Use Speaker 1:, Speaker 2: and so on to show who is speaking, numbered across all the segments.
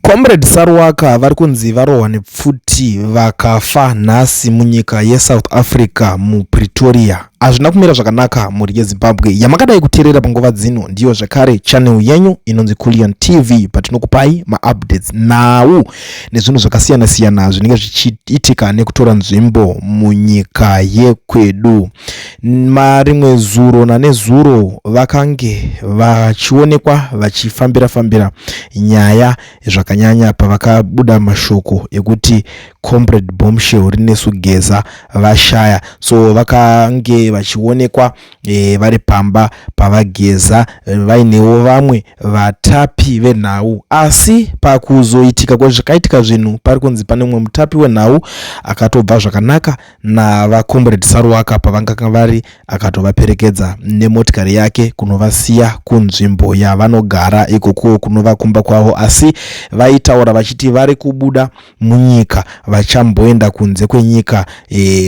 Speaker 1: Comrade Saruwaka vari kunzi varohwa nepfuti vakafa nhasi munyika yeSouth Africa muPretoria. Hazvina kumira zvakanaka mhuri yeZimbabwe yamakadai kuteerera panguva dzino. Ndiyo zvakare channel yenyu inonzi Kulian TV patinokupai maupdates nhau nezvinhu zvakasiyana siyana zvinenge zvichiitika nekutora nzvimbo munyika yekwedu. Marimwe zuro nanezuro vakange vachionekwa vachifambira nyaya zvakanyanya pavakabuda mashoko ekuti Comrade Bombshell Rinesu Geza vashaya. So vakange vachionekwa vari pamba pavageza vainewo vamwe vatapi venhau, asi pakuzoitika kwezvakaitika zvinhu pari kunzi pane mumwe mutapi wenhau akatobva zvakanaka navaComrade Saruwaka pavanga vari akatovaperekedza nemotikari yake kunovasiya kunzvimbo yavanogara ikoko kunovakomba kwavo, asi vaitaura vachiti vari kubuda munyika vachamboenda kunze kwenyika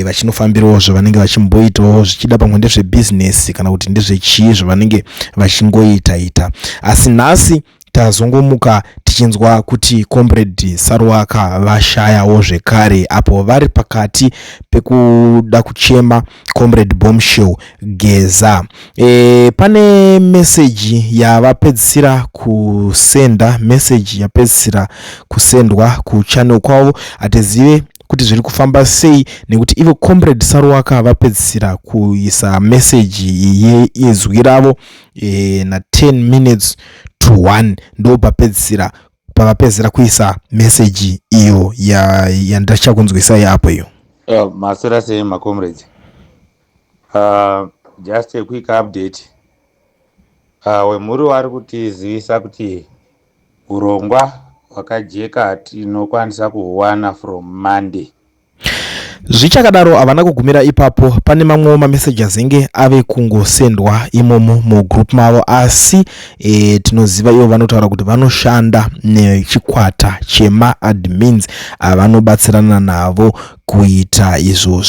Speaker 1: vachinofambirawo zvavanenge vachimboitawo zvichida pamwe ndezvebusiness kana kuti ndezvechii zvavanenge vachingoita. Asi nhasi tazongomuka tichinzwa kuti Comrade Saruwaka vashayawo zvekare apo vari pakati pekuda kuchema Comrade Bombshell Geza. Pane message yavapedzisira kusenda, message yapedzisira kusendwa kuchannel kwavo. Hatizive kuti zviri kufamba sei nekuti ivo Comrade Saruwaka vapedzisira kuisa message yezwi ravo na 10 minutes to 1 ndo pavapedzisira kuisa message iyo yandachakunzwisai apo iyo.
Speaker 2: Masura sei comrades. Just a quick update. Wemuri wari kutizivisa kuti urongwa hwakajeka tinokwanisa kuwana from Monday.
Speaker 1: Zvichakadaro havana kugumira ipapo. Pane mamwewo mamessages enge ave kungosendwa imomo mugroup mavo, asi tinoziva ivo vanotaura kuti vanoshanda nechikwata chema admins avanobatsirana navo kuita izvo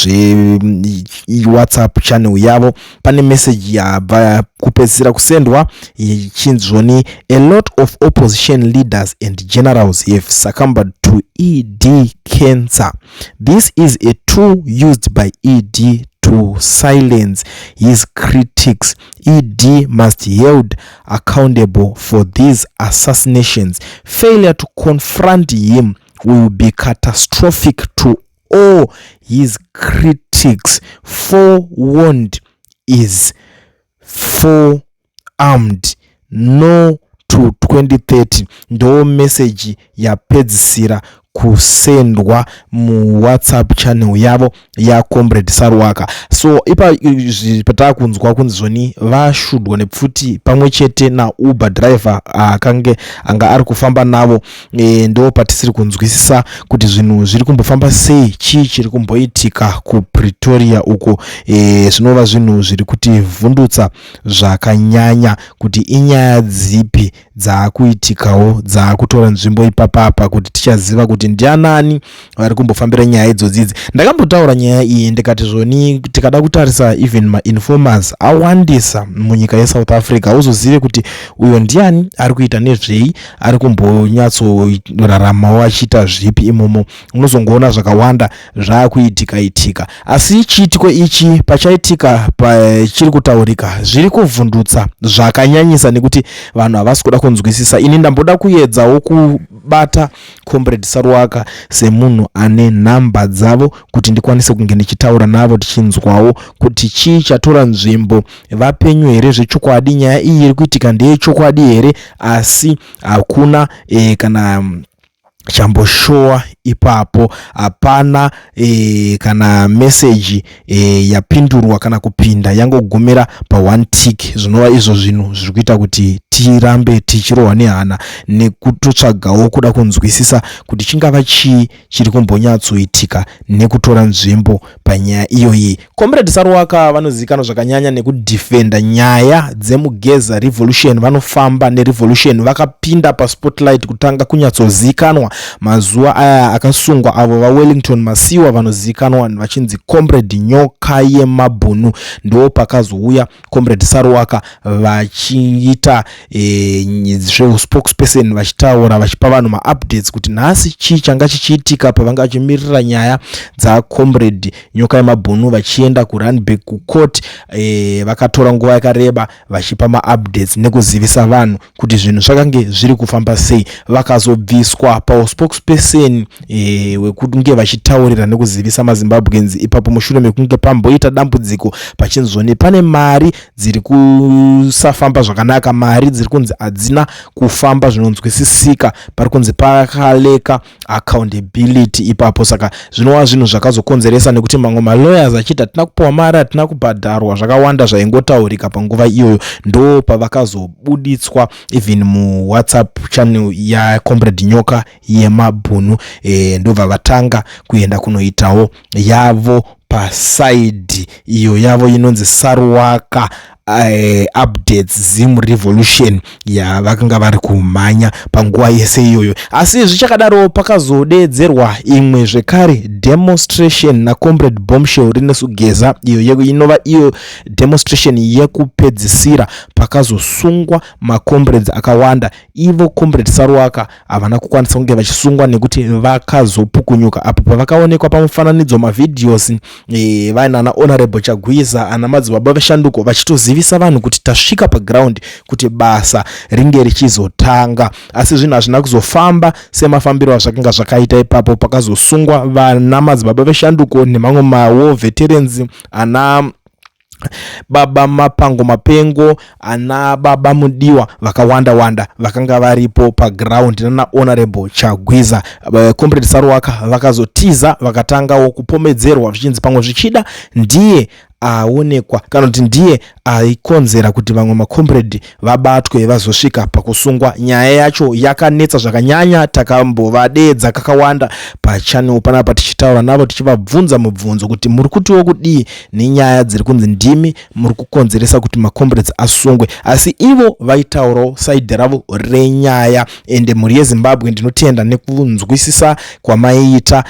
Speaker 1: WhatsApp channel yavo. Pane message yabva kupedzisira kusendwa yichinzvoni a lot of opposition leaders and generals have succumbed to ED cancer. This is a tool used by ED to silence his critics. ED must be held accountable for these assassinations. Failure to confront him will be catastrophic to all his critics. Forewarned is forearmed. No to 2030 ndo message yapedzisira kusendwa mu WhatsApp channel yavo ya Comrade Saruwaka. So ipa pataka kunzwa kunzoni vashudwa nepfuti pamwe chete na Uber driver anga ari kufamba navo. Ndo patisiri kunzwisisa kuti zvinhu zviri kumbofamba sei, chii chiri kumboitika ku Pretoria uko. Zvinova zvinhu zviri kuti vhundutsa zvakanyanya kuti inyaya dzipi dzakuitikawo dzakutora nzvimbo ipapapa kuti tichaziva kuti ndianani vari kumbofambira nyaya idzodzi. Ndakambotaura nyaya iyi ndikati zvoni tikada kutarisa even ma-informers awandisa munyika yeSouth Africa uzozive kuti uyo ndiani ari kuita nezvei, ari kumbonyatsoraramawo achiita zvipi imomo. Unozongoona zvakawanda zvaakuitika, asi chiitiko ichi pachaitika pachiri kutaurika zviri kuvhundutsa zvakanyanyisa nekuti vanhu havasi kuda kunzwisisa. Ini ndamboda kuedzawo kubata Comrade Saruwaka semunhu ane nhamba dzavo kuti ndikwanise kunge ndichitaura navo tichinzwawo kuti chii chatora nzvimbo, vapenyu here zvechokwadi, nyaya iyi iri kuitika ndeyechokwadi here, asi hakuna kana chamboshowa ipapo. Hapana kana message yapindurwa kana kupinda yangogumira pa one tick. Zvinova izvo zvinhu zviri kuita kuti tirambe tichirohwa nehana nekutotsvagawo kuda kunzwisisa kuti chingava chii chiri kumbonyatsoitika nekutora nzvimbo panyaya iyoyi. Comrade Saruwaka vanozivikanwa zvakanyanya nekudefenda nyaya dzemugeza revolution. Vanofamba nerevolution, vakapinda paspotlight kutanga kunyatsozivikanwa mazuva aya akasungwa avo vaWellington Masiwa vanozivikanwa vachinzi Comrade Nyoka Yemabhunu. Ndo pakazouya Comrade Saruwaka vachiita spokesperson vachitaura vachitaura vachipa vanhu maupdates kuti nhasi chii changa chichiitika pavanga vachimirira nyaya dzaComrade Nyoka Yemabhunu vachienda kuRandburg kucourt. Vakatora nguva yakareba vachipa maupdates nekuzivisa vanhu kuti zvinhu zvakange zviri kufamba sei. Vakazobviswa paspokesperson wekunge vachitaurira nekuzivisa maZimbabweans ipapo mushure mekunge pamboita dambudziko pachinzoni pane mari dziri kusafamba zvakanaka, mari dziri kunzi hadzina kufamba zvinonzwisisika, pari kunzi pakaleka accountability ipapo. Saka zvinova zvinhu zvakazokonzeresa nekuti mamwe malawyers achiti hatina kupiwa mari, hatina kubhadharwa, zvakawanda zvaingotaurika panguva iyoyo. Ndo pavakazobuditswa even muWhatsApp channel yaComrade Nyoka Yemabhunu. Ndobva vatanga kuenda kunoitawo yavo pasaidi iyo yavo inonzi Saruwaka updates Zim Revolution vakanga vari kumhanya panguva yese iyoyo. Asi zvichakadaro pakazodedzerwa imwe zvekare demonstration naComrade Bombshell Rinetsugeza, iyo inova iyo demonstration yekupedzisira pakazosungwa macomrades akawanda. Ivo Comrade Saruwaka havana kukwanisa kunge vachisungwa nekuti vakazopukunyuka apo pavakaonekwa pamufananidzo mavideos vainana Honorable Chagwiza ana madzibaba veshanduko vachitozivisa vanhu kuti tasvika paground kuti basa ringe richizotanga. Asi zvinhu hazvina kuzofamba semafambiro azvakanga zvakaita ipapo. Pakazosungwa vana madzibaba veshanduko nemamwe war veterans, ana baba Mapango Mapengo, ana baba Mudiwa, vakawanda vakanga varipo paground nana Honorable Chagwiza. Comrade Saruwaka vakazotiza vakatangawo kupomedzerwa zvichinzi pamwe zvichida ndiye aonekwa kana kuti ndiye aikonzera kuti vamwe macomrade vabatwe vazosvika pakusungwa. Nyaya yacho yakanetsa zvakanyanya, takambovadedza kakawanda pachannel panapa tichitaura navo tichivabvunza mubvunzo kuti muri kutiwo kudii nenyaya dziri kunzi ndimi muri kukonzeresa kuti macomrades asungwe. Asi ivo vaitaurawo side ravo renyaya. Ende mhuri yeZimbabwe ndinotenda nekunzwisisa kwamaiita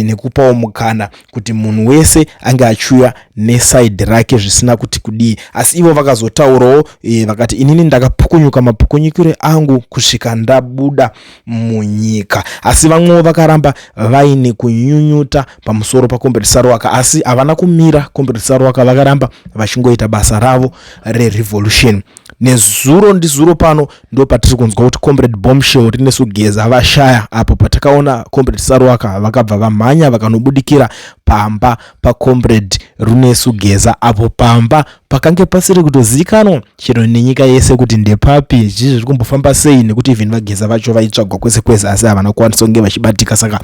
Speaker 1: nekupawo mukana kuti munhu wese ange achiuya neside rake zvisina kuti kudii. Asi ivo vakazotaurawo vakati inini ndakapukunyuka mapukunyukire angu kusvika ndabuda munyika. Asi vamwewo vakaramba vaine kunyunyuta pamusoro paComrade Saruwaka, asi havana kumira Comrade Saruwaka, vakaramba vachingoita basa ravo rerevolution. Nezuro ndizuro pano ndo patiri kunzwa kuti Comrade Bombshell Rinetsugeza vashaya, apo patakaona Comrade Saruwaka vakabva vamhanya vakanobudikira pamba paComrade Rinetsugeza, apo pamba pakange pasiri kutozikanwa chero nenyika yese kuti ndepapi izvi zviri kumbofamba sei, nekuti even vageza vacho vaitsvagwa kwese kwese asi havana kukwanisa kunge vachibatika. Saka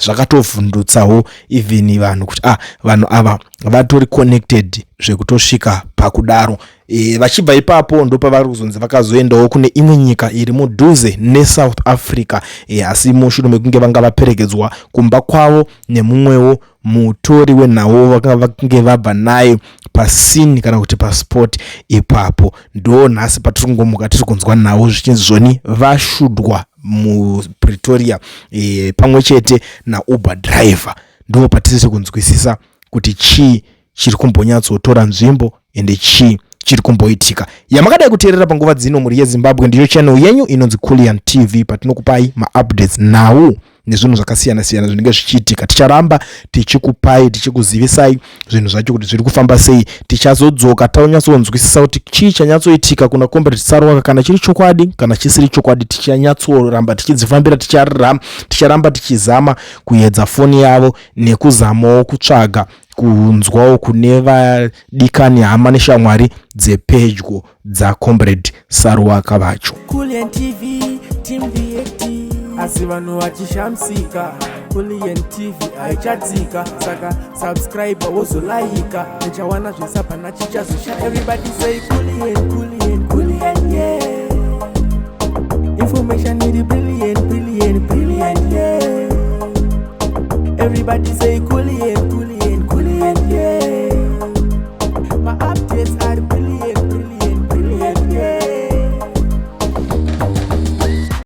Speaker 1: zvakatovhundutsawo even vanhu kuti vanhu ava vatori connected zvekutosvika pakudaro. Vachibva ipapo ndo pavari kuzonzi vakazoendawo kune imwe nyika iri mudhuze neSouth Africa. Asi mushure mekunge vanga vaperekedzwa kumba kwavo nemumwewo mutori wenhau vakange vabva naye pasini kana kuti pasport ipapo. Ndo nhasi patiri kungomuka tiri kunzwa nhau zvichinzi zvoni vashudwa muPretoria pamwe chete naUber driver. Ndo patiri kunzwisisa kuti chii chiri kumbonyatsotora nzvimbo ende chii chiri kumboitika. Yamakadai kuteerera panguva dzino muri yeZimbabwe ndiyo channel yenyu inonzi Kulian TV, patinokupai maupdates nhau nezvinhu zvakasiyana siyana zvinenge zvichiitika. Ticharamba tichikupai tichikuzivisai zvinhu zvacho kuti zviri kufamba sei. Tichazodzoka taunyatsonzwisisa kuti chii chanyatsoitika kuna Comrade Saruwaka, kana chiri chokwadi kana chisiri chokwadi. Tichanyatsoramba tichidzifambira, ticharamba tichizama kuedza foni yavo nekuzamawo kutsvaga kunzwawo kune vadikani hama neshamwari dzepedyo dzaComrade Saruwaka vacho.
Speaker 3: Kulian TV, Team VAT. Asi vanhu vachishamsika, Kulian TV haichadzika. Saka subscribe wozolaika, nechawana zvesapa nachichazosha. Everybody say Kulian, Kulian, Kulian, yeah. Information is brilliant, brilliant, brilliant, yeah. Everybody say Kulian.